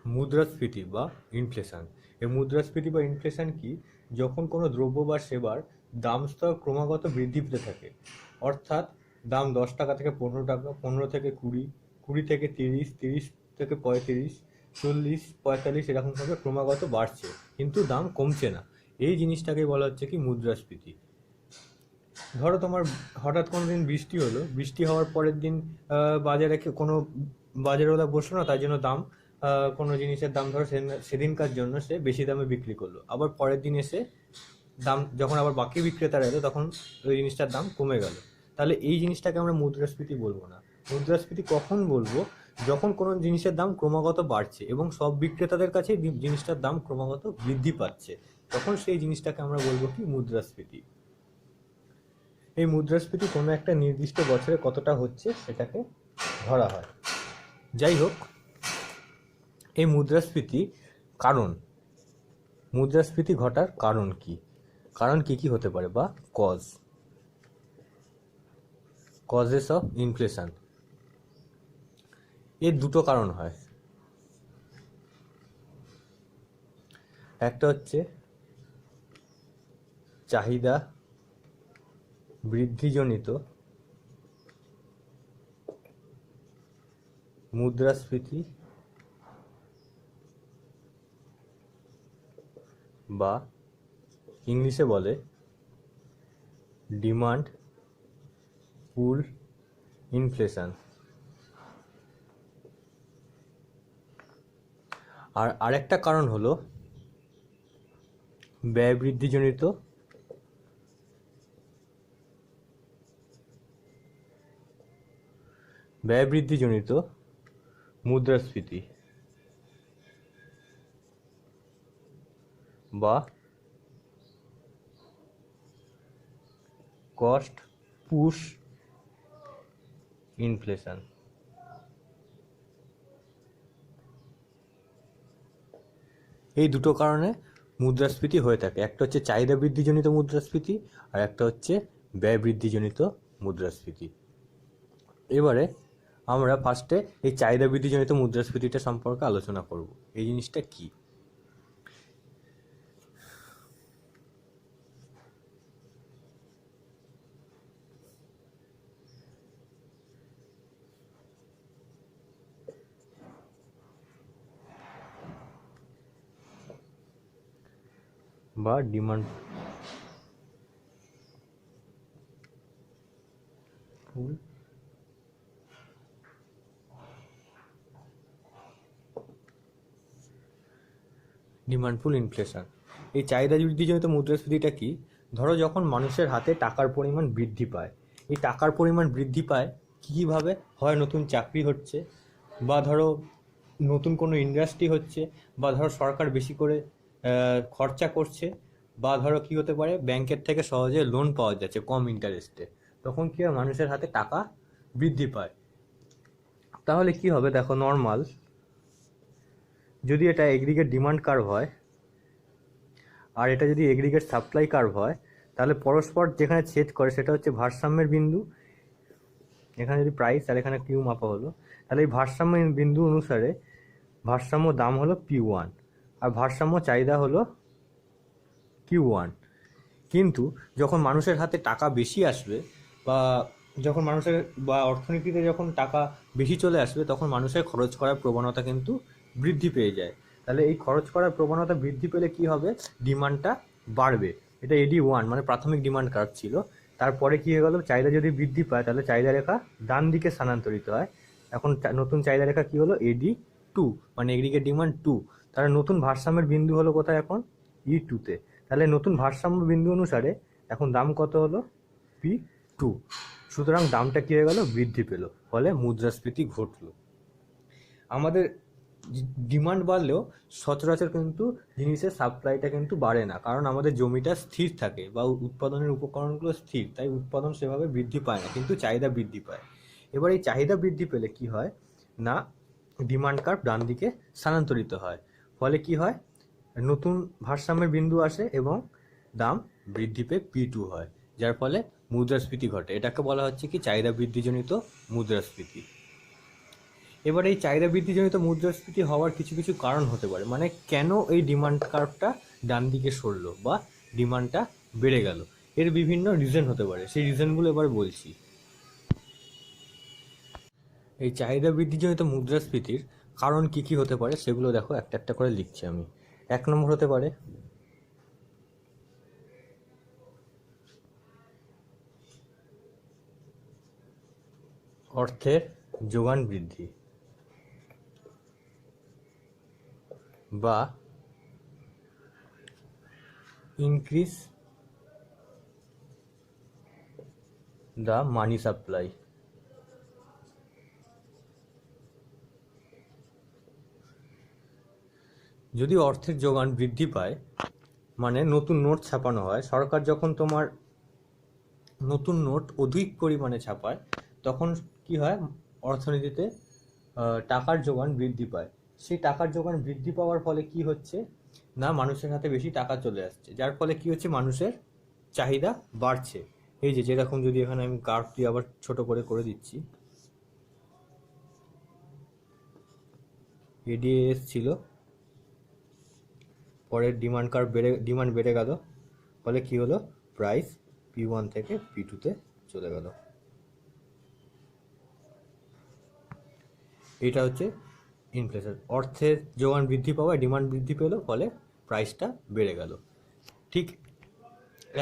মুদ্রাস্ফীতি বা ইনফ্লেশন। এই মুদ্রাস্ফীতি বা ইনফ্লেশন কি? যখন কোনো দ্রব্য বা সেবার দাম স্তর ক্রমাগত বৃদ্ধি পেতে থাকে, অর্থাৎ দাম 10 টাকা থেকে 15 টাকা, 15 থেকে 20, 20 থেকে 30, 30 থেকে 35, 40, 45 এরকমভাবে ক্রমাগত বাড়ছে, কিন্তু দাম কমছে না। এই জিনিসটাকে বলা হচ্ছে কি মুদ্রাস্ফীতি। ধরো তোমার হঠাৎ কোনো দিন বৃষ্টি হলো, বৃষ্টি হওয়ার পরের দিন বাজারে কোনো বাজারওয়ালা বসলো না, তাই জন্য দাম কোনো জিনিসের দাম ধরো সেদিনকার জন্য সে বেশি দামে বিক্রি করলো, আবার পরের দিন এসে দাম যখন আবার বাকি বিক্রেতারা এলো তখন ওই জিনিসটার দাম কমে গেল। তাহলে এই জিনিসটাকে আমরা মুদ্রাস্ফীতি বলবো না। মুদ্রাস্ফীতি কখন বলবো? যখন কোনো জিনিসের দাম ক্রমাগত বাড়ছে এবং সব বিক্রেতাদের কাছে জিনিসটার দাম ক্রমাগত বৃদ্ধি পাচ্ছে, তখন সেই জিনিসটাকে আমরা বলবো কি মুদ্রাস্ফীতি। এই মুদ্রাস্ফীতি কোনো একটা নির্দিষ্ট বছরে কতটা হচ্ছে সেটাকে ধরা হয়। যাই হোক, এই মুদ্রাস্ফীতি মুদ্রাস্ফীতি ঘটার কারণ কি কি হতে পারে, বা কজেস অফ ইনফ্লেশন। এর দুটো কারণ হয়। একটা হচ্ছে চাহিদা বৃদ্ধিজনিত মুদ্রাস্ফীতি বা ইংলিশে বলে ডিমান্ড পুল ইনফ্লেশন। আর আরেকটা কারণ হলো ব্যয় বৃদ্ধিজনিত মুদ্রাস্ফীতি বা কস্ট পুশ ইনফ্লেশন। এই দুটো কারণে মুদ্রাস্ফীতি হয়ে থাকে। একটা হচ্ছে চাহিদা বৃদ্ধিজনিত মুদ্রাস্ফীতি, আর একটা হচ্ছে ব্যয় বৃদ্ধিজনিত মুদ্রাস্ফীতি। এবারে আমরা ফার্স্টে এই চাহিদা বৃদ্ধিজনিত মুদ্রাস্ফীতিটা সম্পর্কে আলোচনা করব। এই জিনিসটা কি? বা ডিমান্ড পুল ইনফ্লেশন। এই চাহিদা বৃদ্ধিজনিত মুদ্রাস্ফীতিটা কি? ধরো যখন মানুষের হাতে টাকার পরিমাণ বৃদ্ধি পায়, এই টাকার পরিমাণ বৃদ্ধি পায় কীভাবে? হয় নতুন চাকরি হচ্ছে, বা ধরো নতুন কোনো ইন্ডাস্ট্রি হচ্ছে, বা ধরো সরকার বেশি করে খরচা করছে, বা ধরো কী হতে পারে ব্যাংকের থেকে সহজে লোন পাওয়া যাচ্ছে কম ইন্টারেস্টে, তখন কী হয় মানুষের হাতে টাকা বৃদ্ধি পায়। তাহলে কি হবে দেখো, নর্মাল যদি এটা এগ্রিগেট ডিমান্ড কার্ভ হয় আর এটা যদি এগ্রিগেট সাপ্লাই কার্ভ হয়, তাহলে পরস্পর যেখানে ছেদ করে সেটা হচ্ছে ভারসাম্যের বিন্দু। এখানে যদি প্রাইস আর এখানে কিউ মাপা হলো, তাহলে এই ভারসাম্য বিন্দু অনুসারে ভারসাম্য দাম হলো P1 আর ভারসাম্য চাহিদা হলো Q1। কিন্তু যখন মানুষের হাতে টাকা বেশি আসবে, বা যখন মানুষের বা অর্থনীতিতে যখন টাকা বেশি চলে আসবে, তখন মানুষের খরচ করার প্রবণতা কিন্তু বৃদ্ধি পেয়ে যায়। তাহলে এই খরচ করার প্রবণতা বৃদ্ধি পেলে কি হবে? ডিমান্ডটা বাড়বে। এটা AD1 মানে প্রাথমিক ডিমান্ড কার্ভ ছিল। তারপরে কি হয়ে গেল? চাহিদা যদি বৃদ্ধি পায় তাহলে চাহিদা রেখা ডান দিকে স্থানান্তরিত হয়। এখন নতুন চাহিদা রেখা কি হলো? AD2 মানে এগ্রিগেট ডিমান্ড 2। তাহলে নতুন ভারসাম্যের বিন্দু হলো কোথায়? এখন E2-তে। তাহলে নতুন ভারসাম্য বিন্দু অনুসারে এখন দাম কত হলো? P2। সুতরাং দামটা কি হয়ে গেল? বৃদ্ধি পেল, ফলে মুদ্রাস্ফীতি ঘটলো। আমাদের ডিমান্ড বাড়লেও সচরাচর কিন্তু জিনিসের সাপ্লাইটা কিন্তু বাড়ে না, কারণ আমাদের জমিটা স্থির থাকে বা উৎপাদনের উপকরণগুলো স্থির, তাই উৎপাদন সেভাবে বৃদ্ধি পায় না, কিন্তু চাহিদা বৃদ্ধি পায়। এবার এই চাহিদা বৃদ্ধি পেলে কি হয় না, ডিমান্ড কার্ভ ডান দিকে স্থানান্তরিত হয়, ফলে কি হয়? নতুন ভারসাম্যের বিন্দু আসে এবং দাম বৃদ্ধি পেয়ে P2 হয়, যার ফলে মুদ্রাস্ফীতি ঘটে। এটাকে বলা হচ্ছে কি চাহিদা বৃদ্ধিজনিত মুদ্রাস্ফীতি। এবার এই চাহিদা বৃদ্ধিজনিত মুদ্রাস্ফীতি হওয়ার কিছু কিছু কারণ হতে পারে, মানে কেন এই ডিমান্ড কার্ভটা ডান দিকে সরলো বা ডিমান্ডটা বেড়ে গেল, এর বিভিন্ন রিজন হতে পারে। সেই রিজনগুলো এবার বলছি। এই চাহিদা বৃদ্ধিজনিত মুদ্রাস্ফীতির কারণ কি কি হতে পারে সেগুলো দেখো, একটা একটা করে লিখছি আমি। 1 নম্বর হতে পারে অর্থের যোগান বৃদ্ধি বা ইনক্রিজ দ্য মানি সাপ্লাই। যদি অর্থের যোগান বৃদ্ধি পায়, মানে নতুন নোট ছাপানো হয়, সরকার যখন তোমার নতুন নোট অধিক পরিমাণে ছাপায় তখন কি হয়, অর্থনীতিতে টাকার যোগান বৃদ্ধি পায়। সেই টাকার যোগান বৃদ্ধি পাওয়ার ফলে কি হচ্ছে না, মানুষের হাতে বেশি টাকা চলে আসছে, যার ফলে কি হচ্ছে, মানুষের চাহিদা বাড়ছে। এই যে যেরকম, যদি এখানে আমি কার্ভটি আবার ছোট করে করে দিচ্ছি, এডিএস ছিল, পরে ডিমান্ড বেড়ে গেল, ফলে কি হলো, প্রাইস P1 থেকে P2-তে চলে গেল। এটা হচ্ছে ইনফ্লেশন। অর্থের যোগান বৃদ্ধি পাওয়ায় ডিমান্ড বৃদ্ধি পেল, ফলে প্রাইসটা বেড়ে গেল। ঠিক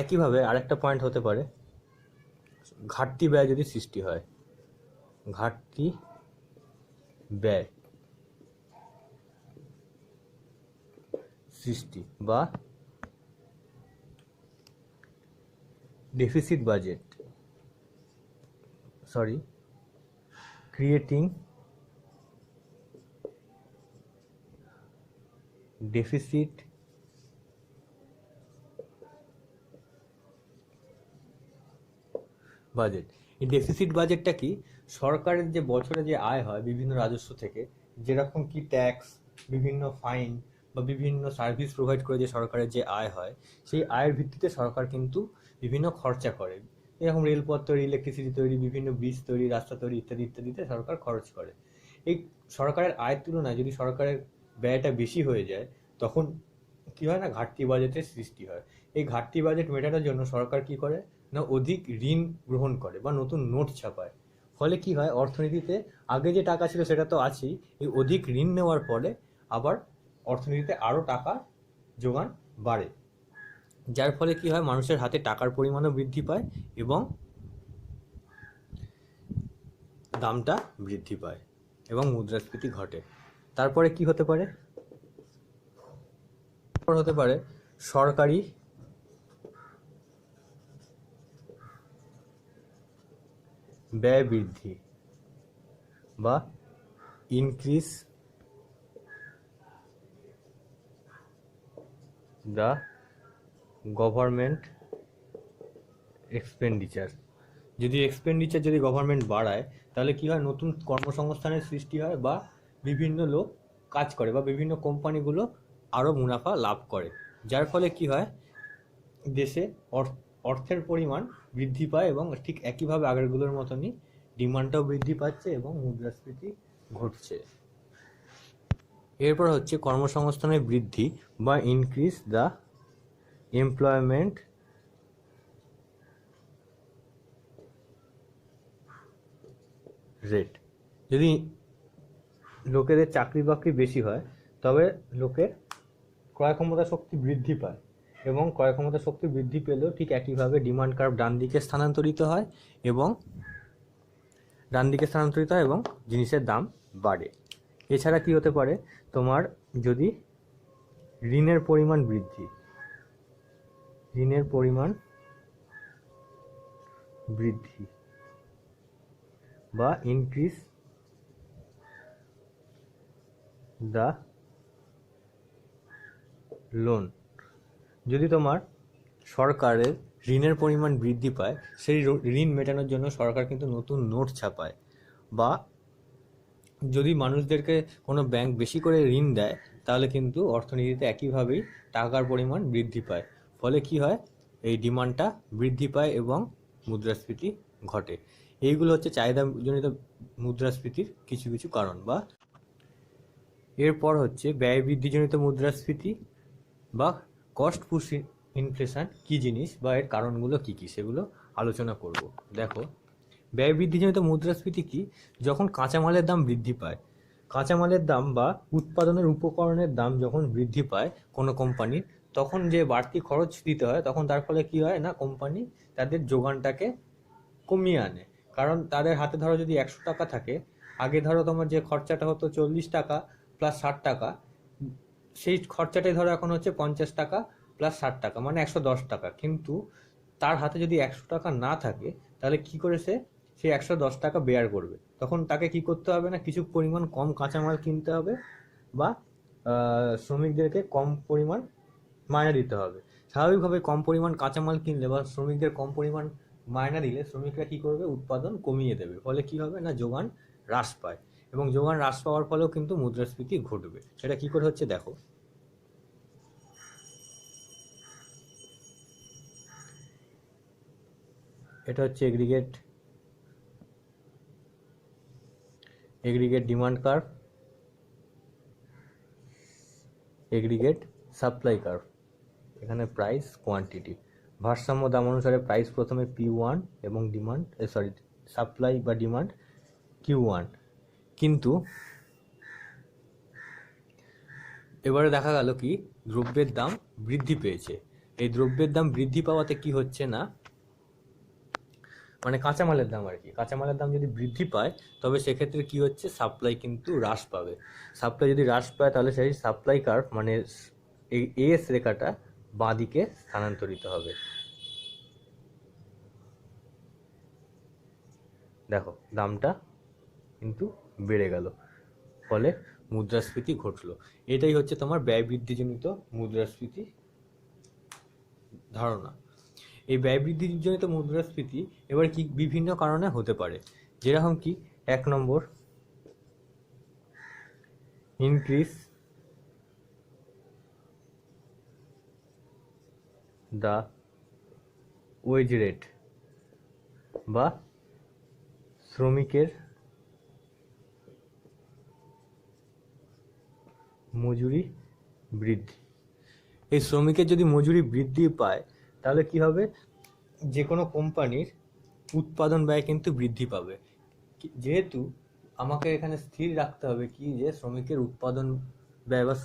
একইভাবে আরেকটা পয়েন্ট হতে পারে ঘাটতি ব্যয় যদি সৃষ্টি হয়, ঘাটতি ব্যয় সৃষ্টি বা deficit budget, creating deficit budget. এই ডেফিসিট বাজেটটা কি, সরকারের যে বছরে যে আয় হয় বিভিন্ন রাজস্ব থেকে, যেরকম কি ট্যাক্স, বিভিন্ন ফাইন বা বিভিন্ন সার্ভিস প্রোভাইড করে যে সরকারের যে আয় হয়, সেই আয়ের ভিত্তিতে সরকার কিন্তু বিভিন্ন খরচা করে। এরকম রেলপথ তৈরি, ইলেকট্রিসিটি তৈরি, বিভিন্ন ব্রিজ তৈরি, রাস্তা তৈরি ইত্যাদি ইত্যাদিতে সরকার খরচ করে। এই সরকারের আয়ের তুলনায় যদি সরকারের ব্যয়টা বেশি হয়ে যায়, তখন কি হয় না, ঘাটতি বাজেটের সৃষ্টি হয়। এই ঘাটতি বাজেট মেটানোর জন্য সরকার কি করে না, অধিক ঋণ গ্রহণ করে বা নতুন নোট ছাপায়। ফলে কি হয়, অর্থনীতিতে আগে যে টাকা ছিল সেটা তো আছেই, এই অধিক ঋণ নেওয়ার ফলে আবার অর্থনীতিতে আরও টাকা যোগান বাড়ে, যার ফলে কি হয়, মানুষের হাতে টাকার পরিমাণও বৃদ্ধি পায় এবং দামটা বৃদ্ধি পায় এবং মুদ্রাস্ফীতি ঘটে। তারপরে কি হতে পারে, সরকারি ব্যয় বৃদ্ধি বা ইনক্রিজ দ্য গভর্নমেন্ট এক্সপেন্ডিচার। যদি গভর্নমেন্ট বাড়ায়, তাহলে কি হয়, নতুন কর্মসংস্থানের সৃষ্টি হয় বা বিভিন্ন লোক কাজ করে বা বিভিন্ন কোম্পানিগুলো আরও মুনাফা লাভ করে, যার ফলে কি হয়, দেশে অর্থের পরিমাণ বৃদ্ধি পায় এবং ঠিক একইভাবে আগেরগুলোর মতনই ডিমান্ডটাও বৃদ্ধি পাচ্ছে এবং মুদ্রাস্ফীতি ঘটছে। এরপর হচ্ছে কর্মসংস্থানের বৃদ্ধি বা ইনক্রিজ দ্য এমপ্লয়মেন্ট রেট। যদি লোকেদের চাকরি বাকরি বেশি হয়, তবে লোকের ক্রয় ক্ষমতা শক্তি বৃদ্ধি পায় এবং ক্রয় ক্ষমতা শক্তি বৃদ্ধি পেলেও ঠিক একইভাবে ডিমান্ড কার্ভ ডান দিকে স্থানান্তরিত হয় এবং জিনিসের দাম বাড়ে। এছাড়া কি হতে পারে, তোমার যদি ঋণের পরিমাণ বৃদ্ধি বা ইনক্রিজ দ্য লোন। যদি তোমার সরকারের ঋণের পরিমাণ বৃদ্ধি পায়, সেই ঋণ মেটানোর জন্য সরকার কিন্তু নতুন নোট ছাপায়, বা যদি মানুষদেরকে কোনো ব্যাংক বেশি করে ঋণ দেয়, তাহলে কিন্তু অর্থনীতিতে একইভাবেই টাকার পরিমাণ বৃদ্ধি পায়। ফলে কি হয়, এই ডিমান্ডটা বৃদ্ধি পায় এবং মুদ্রাস্ফীতি ঘটে। এইগুলো হচ্ছে চাহিদাজনিত মুদ্রাস্ফীতির কিছু কিছু কারণ। বা এরপর হচ্ছে ব্যয় বৃদ্ধিজনিত মুদ্রাস্ফীতি বা কস্ট পুশ ইনফ্লেশন কী জিনিস বা এর কারণগুলো কী কী সেগুলো আলোচনা করব। দেখো, ব্যয় বৃদ্ধিজনিত মুদ্রাস্ফীতি কি? যখন কাঁচামালের দাম বৃদ্ধি পায়, কাঁচামালের দাম বা উৎপাদনের উপকরণের দাম যখন বৃদ্ধি পায় কোনো কোম্পানির, তখন যে বাড়তি খরচ দিতে হয়, তখন তার ফলে কি হয় না, কোম্পানি তাদের যোগানটাকে কমিয়ে আনে। কারণ তাদের হাতে ধরো যদি 100 টাকা থাকে, আগে ধরো তোমার যে খরচাটা হতো 40 টাকা প্লাস 60 টাকা, সেই খরচাটাই ধরো এখন হচ্ছে 50 টাকা প্লাস 60 টাকা, মানে 110 টাকা। কিন্তু তার হাতে যদি 100 টাকা না থাকে, তাহলে কি করে সে 110 টাকা বেয়ার করবে? তখন তাকে কি করতে হবে না, কিছু পরিমাণ কম কাঁচামাল কিনতে হবে বা শ্রমিকদেরকে কম পরিমাণ মাইনে দিতে হবে। স্বাভাবিকভাবে কম পরিমাণ কাঁচামাল কিনলে বা শ্রমিকদের কম পরিমাণ মাইনা দিলে শ্রমিকরা কি করবে, উৎপাদন কমিয়ে দেবে। ফলে কি হবে না, যোগান হ্রাস পায়, এবং যোগান হ্রাস পাওয়ার ফলেও কিন্তু মুদ্রাস্ফীতি ঘটবে। সেটা কি করে হচ্ছে দেখো, এটা হচ্ছে aggregate demand curve, aggregate supply curve. এখানে প্রাইস কোয়ান্টিটি ভারসাম্য দাম অনুসারে প্রাইস প্রথমে P1 এবং সাপ্লাই বা ডিমান্ড Q1। কিন্তু এবারে দেখা গেল কি, দ্রব্যের দাম বৃদ্ধি পেয়েছে। এই দ্রব্যের দাম বৃদ্ধি পাওয়াতে কি হচ্ছে না, মানে কাঁচামালের দাম আর কি, কাঁচামালের দাম যদি বৃদ্ধি পায়, তবে সেক্ষেত্রে কি হচ্ছে, সাপ্লাই কিন্তু হ্রাস পাবে। সাপ্লাই যদি হ্রাস পায়, তাহলে সেই সাপ্লাই কার্ভ মানে এই এস রেখাটা বাঁদিকে স্থানান্তরিত হবে। দেখো, দামটা কিন্তু বেড়ে গেল, ফলে মুদ্রাস্ফীতি ঘটলো। এটাই হচ্ছে তোমার ব্যয় বৃদ্ধিজনিত মুদ্রাস্ফীতি ধারণা। এই ব্যয় বৃদ্ধিজনিত মুদ্রাস্ফীতি এবার কি বিভিন্ন কারণে হতে পারে, যেরকম কি 1 নম্বর, ইনক্রিজ দ্য ওয়েজ রেট বা শ্রমিকের মজুরি বৃদ্ধি। এই শ্রমিকের যদি মজুরি বৃদ্ধি পায়, তাহলে কি হবে, যে কোনো কোম্পানির উৎপাদন ব্যয় কিন্তু বৃদ্ধি পাবে। যেহেতু আমাকে এখানে স্থির রাখতে হবে কি, যে শ্রমিকের উৎপাদন ব্যয় বা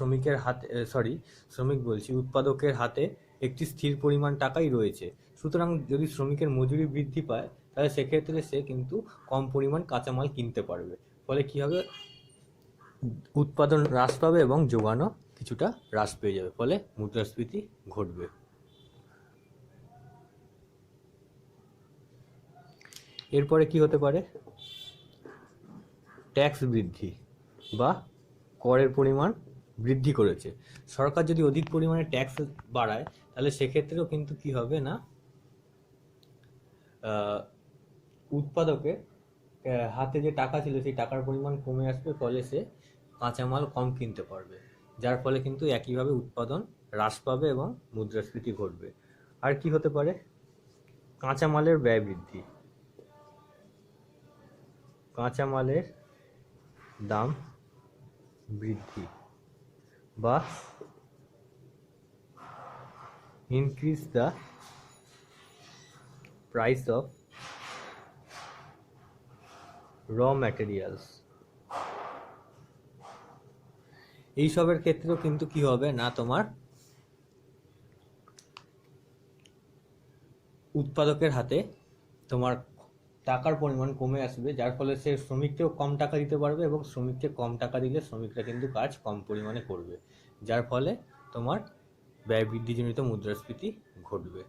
উৎপাদকের হাতে একটি স্থির পরিমাণ টাকাই রয়েছে। সুতরাং যদি শ্রমিকের মজুরি বৃদ্ধি পায়, তাহলে সেক্ষেত্রে সে কিন্তু কম পরিমাণ কাঁচামাল কিনতে পারবে। ফলে কি হবে, উৎপাদন হ্রাস পাবে এবং যোগানও কিছুটা হ্রাস পেয়ে যাবে, ফলে মুদ্রাস্ফীতি ঘটবে। এরপরে কি হতে পারে, ট্যাক্স বৃদ্ধি বা করের পরিমাণ বৃদ্ধি করেছে। সরকার যদি অধিক পরিমাণে ট্যাক্স বাড়ায়, তাহলে সেক্ষেত্রেও কিন্তু কি হবে না, উৎপাদকের হাতে যে টাকা ছিল সেই টাকার পরিমাণ কমে আসবে, ফলে সে কাঁচামাল কম কিনতে পারবে, যার ফলে কিন্তু একইভাবে উৎপাদন হ্রাস পাবে এবং মুদ্রাস্ফীতি ঘটবে। আর কি হতে পারে, কাঁচামালের ব্যয় বৃদ্ধি, কাঁচামালের দাম বৃদ্ধি বা ইনক্রিজ দ্য প্রাইস অফ র ম্যাটেরিয়ালস। এইসবের ক্ষেত্রেও কিন্তু কি হবে না, তোমার উৎপাদকের হাতে তোমার টাকার পরিমাণ কমে আসবে, যার ফলে সে শ্রমিককেও কম টাকা দিতে পারবে, এবং শ্রমিককে কম টাকা দিলে শ্রমিকরা কিন্তু কাজ কম পরিমাণে করবে, যার ফলে তোমার ব্যয় বৃদ্ধিজনিত মুদ্রাস্ফীতি ঘটবে।